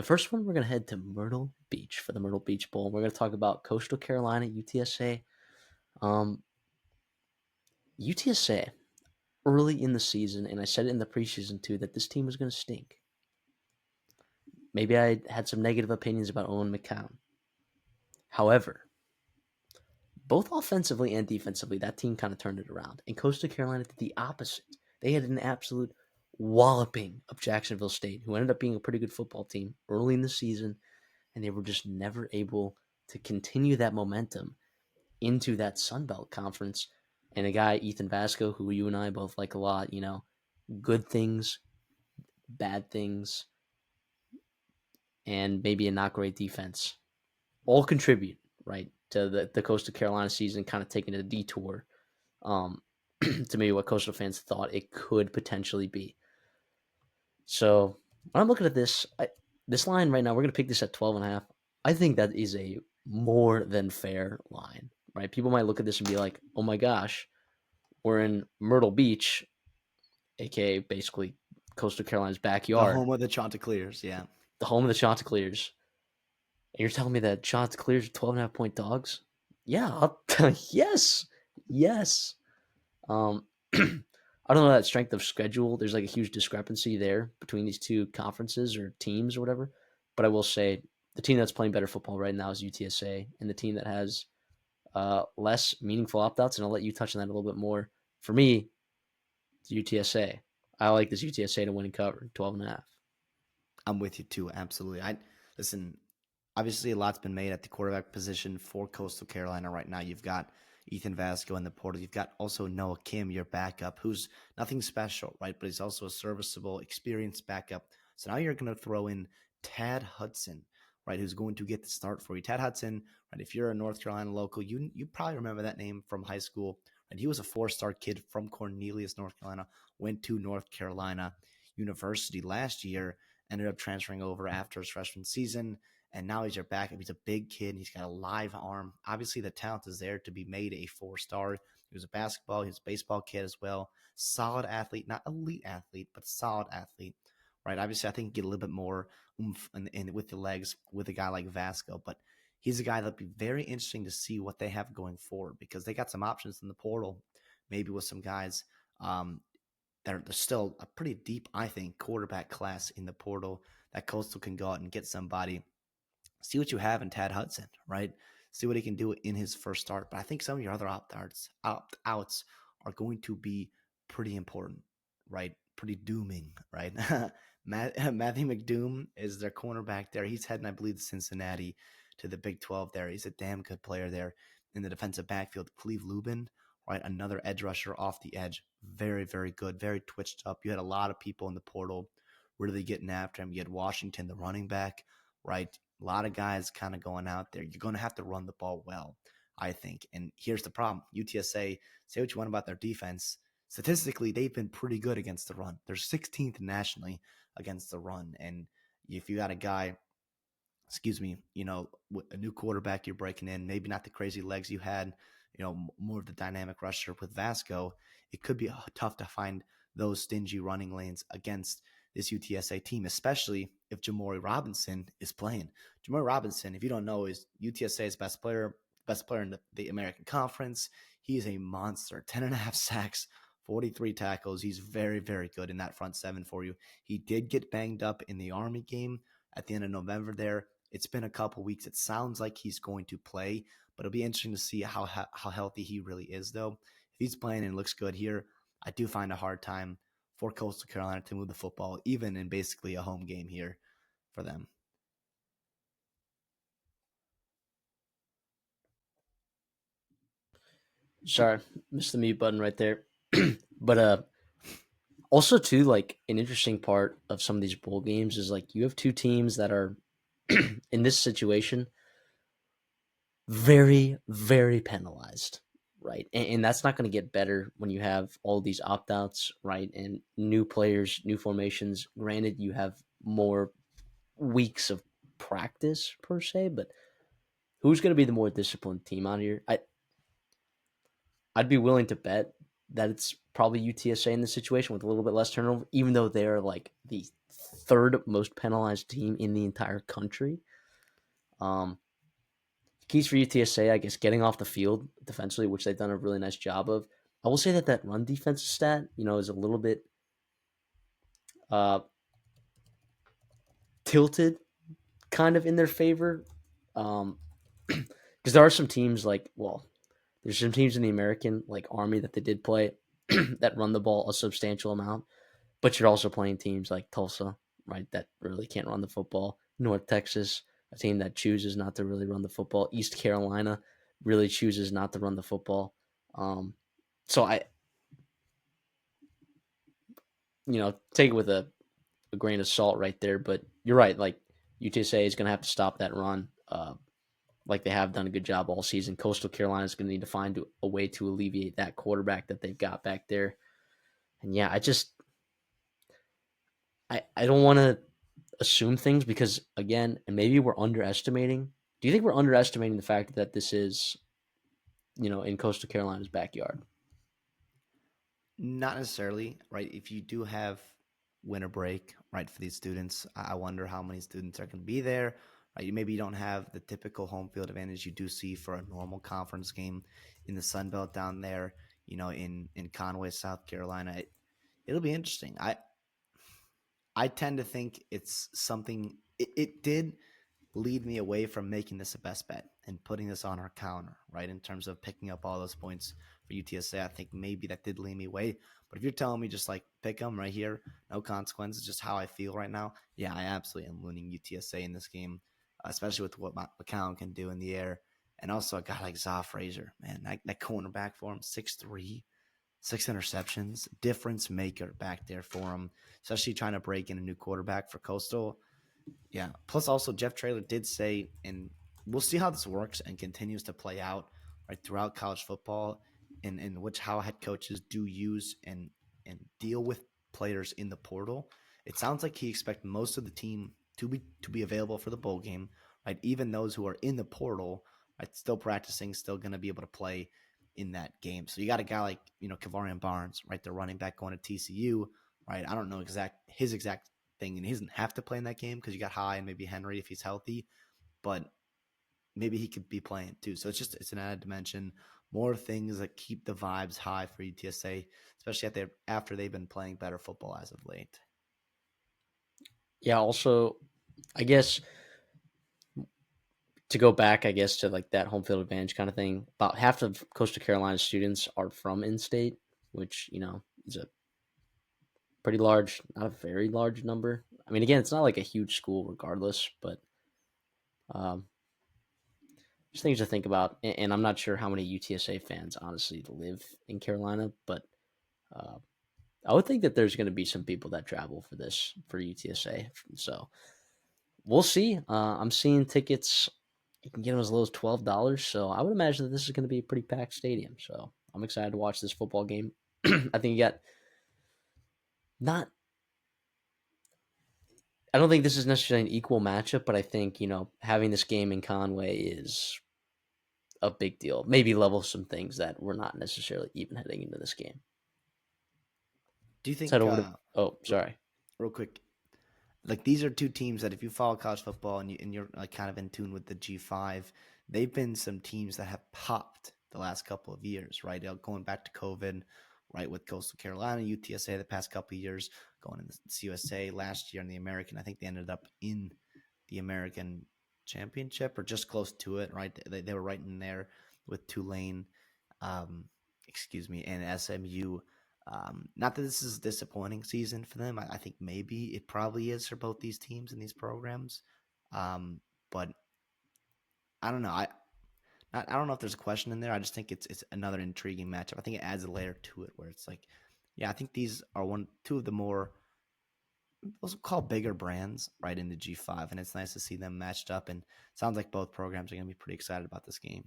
The first one, we're going to head to Myrtle Beach for the Myrtle Beach Bowl. We're going to talk about Coastal Carolina, UTSA. Um, UTSA, early in the season, and I said it in the preseason too, that this team was going to stink. Maybe I had some negative opinions about Owen McCown. However, both offensively and defensively, that team kind of turned it around. And Coastal Carolina did the opposite. They had an absolute walloping of Jacksonville State, who ended up being a pretty good football team early in the season, and they were just never able to continue that momentum into that Sun Belt conference. And a guy, Ethan Vasco, who you and I both like a lot, good things, bad things, and maybe a not great defense all contribute, right, to the Coastal Carolina season kind of taking a detour to maybe what Coastal fans thought it could potentially be. So when I'm looking at this line right now, we're going to pick this at 12.5. I think that is a more than fair line, right? People might look at this and be like, oh my gosh, we're in Myrtle Beach, aka basically Coastal Carolina's The backyard, home of the Chanticleers, yeah. the home of the Chanticleers. And you're telling me that Chanticleers are 12.5 point dogs? Yeah, yes, yes. I don't know that strength of schedule. There's like a huge discrepancy there between these two conferences or teams or whatever. But I will say the team that's playing better football right now is UTSA, and the team that has less meaningful opt outs, and I'll let you touch on that a little bit more. For me, it's UTSA. I like this UTSA to win and cover 12.5. I'm with you too, absolutely. I listen. Obviously, a lot's been made at the quarterback position for Coastal Carolina right now. You've got Ethan Vasco in the portal. You've got also Noah Kim, your backup, who's nothing special, right? But he's also a serviceable, experienced backup. So now you're going to throw in Tad Hudson, right? Who's going to get the start for you. Tad Hudson, right? If you're a North Carolina local, you probably remember that name from high school. And he was a 4-star kid from Cornelius, North Carolina. Went to North Carolina University last year. Ended up transferring over after his freshman season. And now he's your backup. He's a big kid. He's got a live arm. Obviously, the talent is there to be made a 4-star. He was a basketball, he was a baseball kid as well. Solid athlete, not elite athlete, but solid athlete, right? Obviously, I think you get a little bit more oomph in with the legs with a guy like Vasco, but he's a guy that'll be very interesting to see what they have going forward because they got some options in the portal, maybe with some guys there's still a pretty deep, I think, quarterback class in the portal that Coastal can go out and get somebody. See what you have in Tad Hudson, right? See what he can do in his first start. But I think some of your other opt-outs are going to be pretty important, right? Pretty dooming, right? Matthew McDoom is their cornerback there. He's heading, I believe, to Cincinnati to the Big 12 there. He's a damn good player there in the defensive backfield. Cleve Lubin, right? Another edge rusher off the edge. Very, very good. Very twitched up. You had a lot of people in the portal really getting after him. You had Washington, the running back, right? A lot of guys kind of going out there. You're going to have to run the ball well, I think. And here's the problem. UTSA, say what you want about their defense. Statistically, they've been pretty good against the run. They're 16th nationally against the run. And if you got a guy, a new quarterback you're breaking in, maybe not the crazy legs you had, more of the dynamic rusher with Vasco, it could be tough to find those stingy running lanes against this UTSA team, especially if Jamori Robinson is playing. Jamori Robinson, if you don't know, is UTSA's best player in the American Conference. He is a monster, 10.5 sacks, 43 tackles. He's very, very good in that front seven for you. He did get banged up in the Army game at the end of November there. It's been a couple weeks. It sounds like he's going to play, but it'll be interesting to see how healthy he really is, though. If he's playing and looks good here, I do find a hard time for Coastal Carolina to move the football, even in basically a home game here for them. Sorry, missed the mute button right there. But also too, like an interesting part of some of these bowl games is like you have two teams that are in this situation very, very penalized, right? And that's not going to get better when you have all these opt outs, right? And new players, new formations. Granted, you have more weeks of practice per se, but who's going to be the more disciplined team out here? I'd be willing to bet that it's probably UTSA in this situation with a little bit less turnover, even though they're like the third most penalized team in the entire country. Um, Keys for UTSA, I guess, getting off the field defensively, which they've done a really nice job of. I will say that that run defense stat, is a little bit uh, tilted kind of in their favor. Um, because there are some teams there's some teams in the American like Army that they did play that run the ball a substantial amount, but you're also playing teams like Tulsa, right, that really can't run the football. North Texas, a team that chooses not to really run the football. East Carolina really chooses not to run the football. So take it with a grain of salt right there, but you're right. Like UTSA is going to have to stop that run. Like they have done a good job all season. Coastal Carolina is going to need to find a way to alleviate that quarterback that they've got back there. And yeah, I don't want to assume things because again, and maybe we're underestimating. Do you think we're underestimating the fact that this is, in Coastal Carolina's backyard? Not necessarily, right? If you do have winter break, right, for these students, I wonder how many students are going to be there. Right? Maybe you don't have the typical home field advantage you do see for a normal conference game in the Sun Belt down there, in Conway, South Carolina. It'll be interesting. I tend to think it's something. It did lead me away from making this a best bet and putting this on our counter, right? In terms of picking up all those points for UTSA, I think maybe that did lead me away. But if you're telling me just like pick them right here, no consequences, just how I feel right now, yeah, I absolutely am leaning UTSA in this game, especially with what McCown can do in the air. And also a guy like Za Frazier, man, that cornerback for him, 6'3", 6 interceptions, difference maker back there for him, especially trying to break in a new quarterback for Coastal. Yeah. Plus, also Jeff Traylor did say, and we'll see how this works and continues to play out right throughout college football, in which how head coaches do use and deal with players in the portal. It sounds like he expects most of the team to be available for the bowl game, right? Even those who are in the portal, right, still practicing, still going to be able to play in that game. So you got a guy like Kavarian Barnes, right, the running back going to TCU, right? I don't know his exact thing, and he doesn't have to play in that game because you got High and maybe Henry if he's healthy, but maybe he could be playing too. So it's an added dimension, more things that keep the vibes high for UTSA, especially after they've been playing better football as of late. Yeah. Also, I guess to go back, I guess to like that home field advantage kind of thing. About half of Coastal Carolina students are from in-state, which is a pretty large, not a very large number. I mean, again, it's not like a huge school, regardless, but um, just things to think about. And I'm not sure how many UTSA fans honestly live in Carolina, but uh, I would think that there's going to be some people that travel for this for UTSA. So we'll see. I'm seeing tickets. You can get them as low as $12. So I would imagine that this is going to be a pretty packed stadium. So I'm excited to watch this football game. I think you got not. I don't think this is necessarily an equal matchup, but I think having this game in Conway is a big deal. Maybe level some things that were not necessarily even heading into this game. Do you Let's head think, over to. Oh, sorry. real quick, like these are two teams that if you follow college football and you're like kind of in tune with the G5, they've been some teams that have popped the last couple of years, right? Going back to COVID, right, with Coastal Carolina, UTSA the past couple of years, going in the CUSA last year in the American. I think they ended up in the American Championship or just close to it, right? They were right in there with Tulane, um, and SMU. Not that this is a disappointing season for them. I think maybe it probably is for both these teams and these programs. But I don't know. I don't know if there's a question in there. I just think it's another intriguing matchup. I think it adds a layer to it where it's like, yeah, I think these are two of the more those call bigger brands right in the G5, and it's nice to see them matched up. And it sounds like both programs are going to be pretty excited about this game.